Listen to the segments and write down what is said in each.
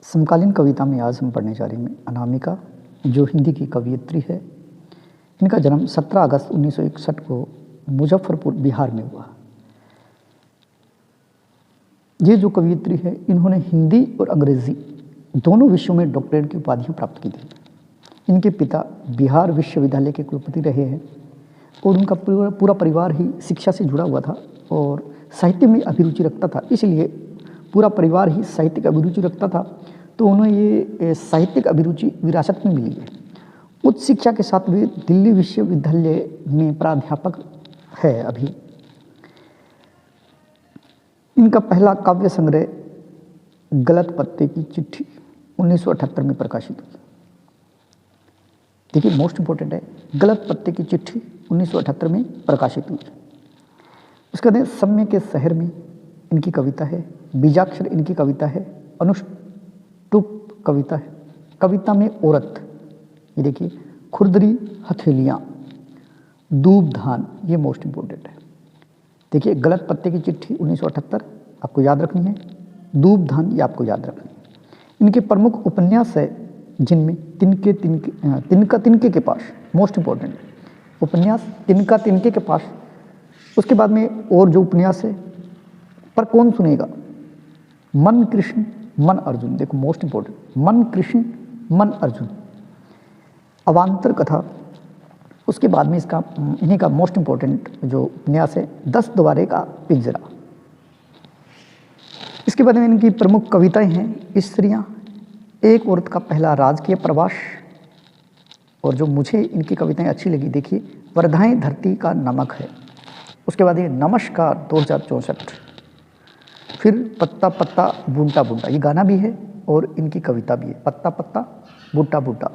समकालीन कविता में आज हम पढ़ने जा रहे हैं अनामिका, जो हिंदी की कवयित्री है। इनका जन्म 17 अगस्त 1961 को मुजफ्फरपुर, बिहार में हुआ। ये जो कवयित्री है, इन्होंने हिंदी और अंग्रेजी दोनों विषयों में डॉक्टरेट की उपाधियाँ प्राप्त की थी। इनके पिता बिहार विश्वविद्यालय के कुलपति रहे हैं और उनका पूरा परिवार ही शिक्षा से जुड़ा हुआ था और साहित्य में अभिरुचि रखता था। इसलिए पूरा परिवार ही साहित्यिक अभिरुचि रखता था, तो उन्हें ये साहित्यिक अभिरुचि विरासत में मिली है। उच्च शिक्षा के साथ वे दिल्ली विश्वविद्यालय में प्राध्यापक है अभी। इनका पहला काव्य संग्रह गलत पत्ते की चिट्ठी 1978 में प्रकाशित हुई। देखिए, मोस्ट इंपॉर्टेंट है, गलत पत्ते की चिट्ठी 1978 में प्रकाशित हुई। उसके बाद समय के शहर में इनकी कविता है, बीजाक्षर इनकी कविता है, अनुष्टुप कविता है, कविता में औरत, ये देखिए, खुरदरी हथेलियाँ, दूब धान, ये मोस्ट इंपॉर्टेंट है। देखिए, गलत पत्ते की चिट्ठी 1978 आपको याद रखनी है, दूब धान ये आपको याद रखनी है। इनके प्रमुख उपन्यास है जिनमें तिनका तिनके के पास, मोस्ट इंपॉर्टेंट उपन्यास तिनका तिनके के पास। उसके बाद में और जो उपन्यास है, पर कौन सुनेगा, मन कृष्ण मन अर्जुन, देखो मोस्ट इंपॉर्टेंट, मन कृष्ण मन अर्जुन, अवांतर कथा। उसके बाद में इसका इन्हीं का मोस्ट इंपॉर्टेंट जो उपन्यास है, 10 द्वारे का पिंजरा। इसके बाद में इनकी प्रमुख कविताएं हैं स्त्रियां, एक औरत का पहला राजकीय प्रवास, और जो मुझे इनकी कविताएं अच्छी लगी, देखिए, वर्धाएं धरती का नमक है। उसके बाद ये नमस्कार 2064, फिर पत्ता पत्ता बूंटा बूंटा, ये गाना भी है और इनकी कविता भी है, पत्ता पत्ता बूटा बूटा,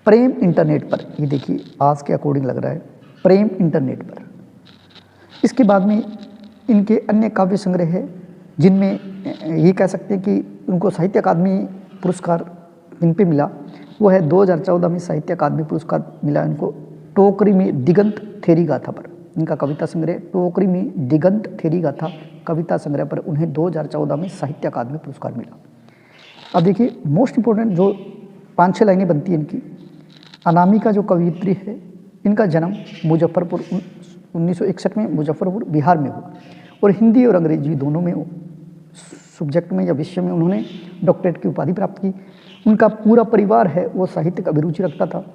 प्रेम इंटरनेट पर, ये देखिए आज के अकॉर्डिंग लग रहा है, प्रेम इंटरनेट पर। इसके बाद में इनके अन्य काव्य संग्रह है जिनमें ये कह सकते हैं कि उनको साहित्य अकादमी पुरस्कार इन पे मिला, वो है 2014 में साहित्य अकादमी पुरस्कार मिला इनको, टोकरी में दिगंत थेरी गाथा पर। इनका कविता संग्रह टोकरी में दिगंत थेरी गाथा कविता संग्रह पर उन्हें 2014 में साहित्य अकादमी पुरस्कार मिला। अब देखिए, मोस्ट इंपॉर्टेंट जो 5-6 लाइनें बनती हैं इनकी। अनामिका जो कवयित्री है, इनका जन्म मुजफ्फरपुर 1961 में मुजफ्फरपुर, बिहार में हुआ और हिंदी और अंग्रेजी दोनों में सब्जेक्ट में या विषय में उन्होंने डॉक्टरेट की उपाधि प्राप्त की। उनका पूरा परिवार है वो साहित्यिक अभिरुचि रखता था।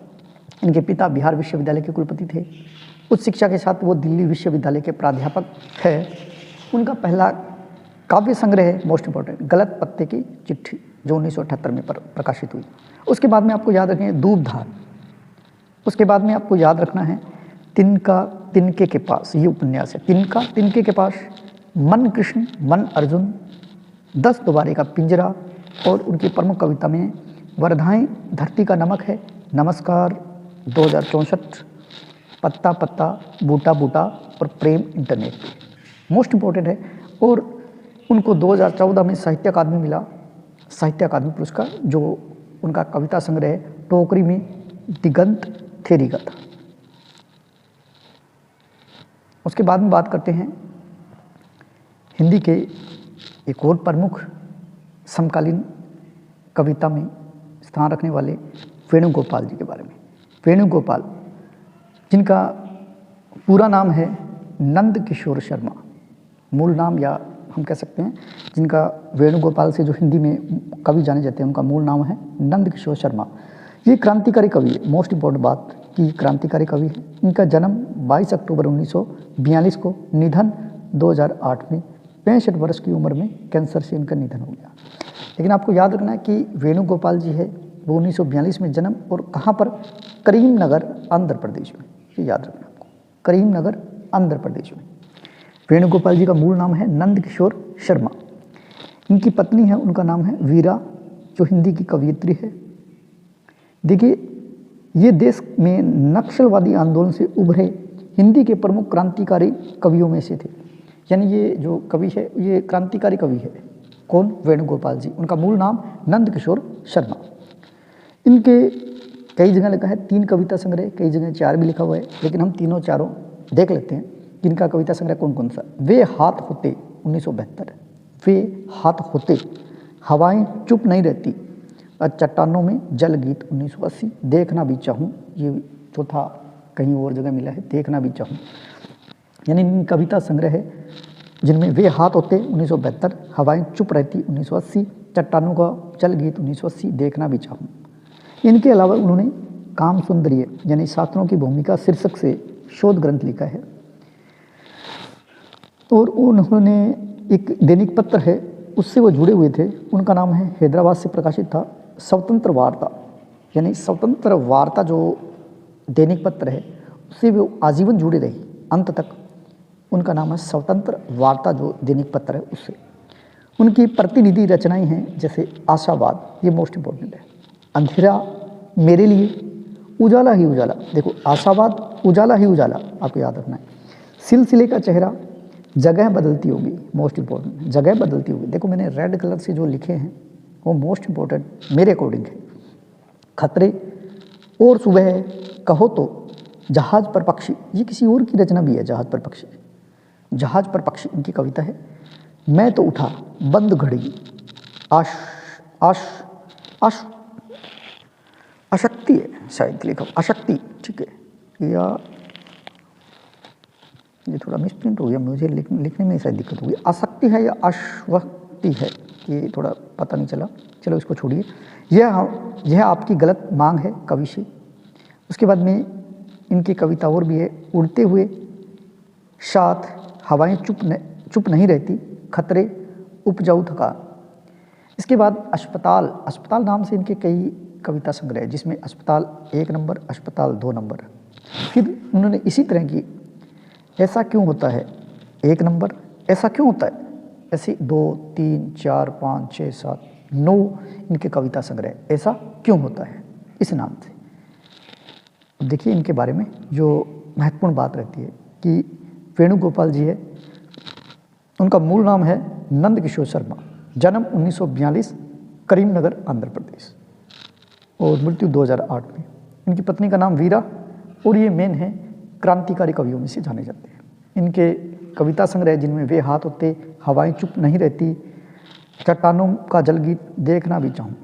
इनके पिता बिहार विश्वविद्यालय के कुलपति थे। उच्च शिक्षा के साथ वो दिल्ली विश्वविद्यालय के प्राध्यापक है। उनका पहला काव्य संग्रह है, मोस्ट इंपॉर्टेंट, गलत पत्ते की चिट्ठी, जो 1978 में प्रकाशित हुई। उसके बाद में आपको याद रखें दूब धान। उसके बाद में आपको याद रखना है तिनका तिनके के पास, ये उपन्यास है, तिनका तिनके के पास, मन कृष्ण मन अर्जुन, 10 द्वारे का पिंजरा, और उनकी प्रमुख कविता में वर्धाएं धरती का नमक है, नमस्कार 2064, पत्ता पत्ता बूटा बूटा और प्रेम इंटरनेट, मोस्ट इंपॉर्टेंट है। और उनको 2014 में साहित्य अकादमी मिला, साहित्य अकादमी पुरस्कार, जो उनका कविता संग्रह है टोकरी में दिगंत थेरी गाथा। उसके बाद में बात करते हैं हिंदी के एक और प्रमुख समकालीन कविता में स्थान रखने वाले वेणुगोपाल जी के बारे में। वेणुगोपाल, जिनका पूरा नाम है नंद किशोर शर्मा, मूल नाम, या हम कह सकते हैं जिनका वेणुगोपाल से जो हिंदी में कवि जाने जाते हैं, उनका मूल नाम है नंद किशोर शर्मा। ये क्रांतिकारी कवि है, मोस्ट इंपॉर्टेंट बात कि क्रांतिकारी कवि है। इनका जन्म 22 अक्टूबर 1942 को, निधन 2008 में, 65 वर्ष की उम्र में कैंसर से इनका निधन हो गया। लेकिन आपको याद रखना है कि वेणुगोपाल जी है वो 1942 में जन्म, और कहाँ पर, करीमनगर आंध्र प्रदेश में, ये याद रखना आपको, करीमनगर आंध्र प्रदेश में। वेणुगोपाल जी का मूल नाम है नंद किशोर शर्मा। इनकी पत्नी है, उनका नाम है वीरा, जो हिंदी की कवयित्री है। देखिए, ये देश में नक्सलवादी आंदोलन से उभरे हिंदी के प्रमुख क्रांतिकारी कवियों में से थे। यानी ये जो कवि है ये क्रांतिकारी कवि है। कौन? वेणुगोपाल जी। उनका मूल नाम नंद किशोर शर्मा। इनके कई जगह लिखा है 3 कविता संग्रह, कई जगह 4 भी लिखा हुआ है, लेकिन हम तीनों चारों देख लेते हैं कि इनका कविता संग्रह कौन कौन सा। वे हाथ होते 1972, वे हाथ होते, हवाएं चुप नहीं रहती, चट्टानों में जल गीत 1980, देखना भी चाहूँ, ये चौथा कहीं और जगह मिला है, देखना भी चाहूँ। यानी इन कविता संग्रह है जिनमें वे हाथ होते 1972, हवाएं चुप रहती 1980, चट्टानों का जल गीत 1980, देखना भी चाहूँ। इनके अलावा उन्होंने काम सुंदरीय यानी शास्त्रों की भूमिका शीर्षक से शोध ग्रंथ लिखा है। और उन्होंने एक दैनिक पत्र है उससे वो जुड़े हुए थे, उनका नाम है, हैदराबाद से प्रकाशित था, स्वतंत्र वार्ता। यानी स्वतंत्र वार्ता जो दैनिक पत्र है उससे वो आजीवन जुड़े रहे अंत तक। उनका नाम है स्वतंत्र वार्ता जो दैनिक पत्र है उससे। उनकी प्रतिनिधि रचनाएं हैं जैसे आशावाद, ये मोस्ट इम्पोर्टेंट है, अंधेरा मेरे लिए, उजाला ही उजाला, देखो आशावाद, उजाला ही उजाला, आपको याद रखना है। सिलसिले का चेहरा, जगह बदलती होगी, मोस्ट इम्पोर्टेंट, जगह बदलती होगी। देखो मैंने रेड कलर से जो लिखे हैं वो मोस्ट इम्पोर्टेंट मेरे अकॉर्डिंग है। खतरे और सुबह है, कहो तो, जहाज पर पक्षी, ये किसी और की रचना भी है, जहाज पर पक्षी, जहाज पर पक्षी इनकी कविता है। मैं तो उठा, बंद घड़ी, आश आश आश अशक्ति है शायद लिखा, अशक्ति, ठीक है, या ये थोड़ा मिसप्रिंट हो गया, मुझे लिखने में शायद दिक्कत होगी। आसक्ति है या अश्वक्ति है, ये थोड़ा पता नहीं चला, चलो इसको छोड़िए। यह आपकी गलत मांग है कवि से। उसके बाद में इनकी कविता और भी है, उड़ते हुए साथ, हवाएं चुप नहीं रहती, खतरे, उपजाऊ थकान। इसके बाद अस्पताल, अस्पताल नाम से इनके कई कविता संग्रह है जिसमें अस्पताल 1 नंबर, अस्पताल 2 नंबर। फिर उन्होंने इसी तरह की ऐसा क्यों होता है 1 नंबर, ऐसा क्यों होता है, ऐसे 2, 3, 4, 5, 6, 7, 9 इनके कविता संग्रह, ऐसा क्यों होता है, इस नाम से। अब देखिए इनके बारे में जो महत्वपूर्ण बात रहती है कि वेणुगोपाल जी है, उनका मूल नाम है नंद किशोर शर्मा, जन्म 1942, करीमनगर, आंध्र प्रदेश, और मृत्यु 2008 में। इनकी पत्नी का नाम वीरा, और ये मेन है क्रांतिकारी कवियों में से जाने जाते हैं। इनके कविता संग्रह जिनमें वे हाथ होते, हवाएं चुप नहीं रहती, चट्टानों का जल गीत, देखना भी चाहूँ।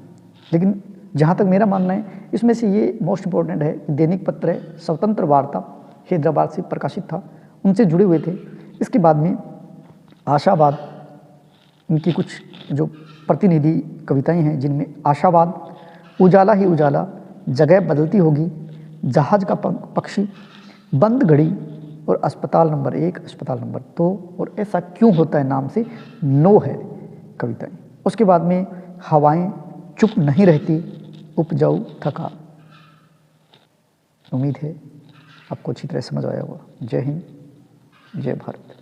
लेकिन जहाँ तक मेरा मानना है इसमें से ये मोस्ट इम्पोर्टेंट है, दैनिक पत्र है स्वतंत्र वार्ता, हैदराबाद से प्रकाशित था, उनसे जुड़े हुए थे। इसके बाद में आशावाद, इनकी कुछ जो प्रतिनिधि कविताएं हैं जिनमें आशावाद, उजाला ही उजाला, जगह बदलती होगी, जहाज का पक्षी, बंद घड़ी, और अस्पताल नंबर 1, अस्पताल नंबर 2, और ऐसा क्यों होता है नाम से 9 है कविताएं। उसके बाद में हवाएं चुप नहीं रहती, उपजाऊ थकान। उम्मीद है आपको अच्छी तरह समझ आया होगा। जय हिंद, जय भारत।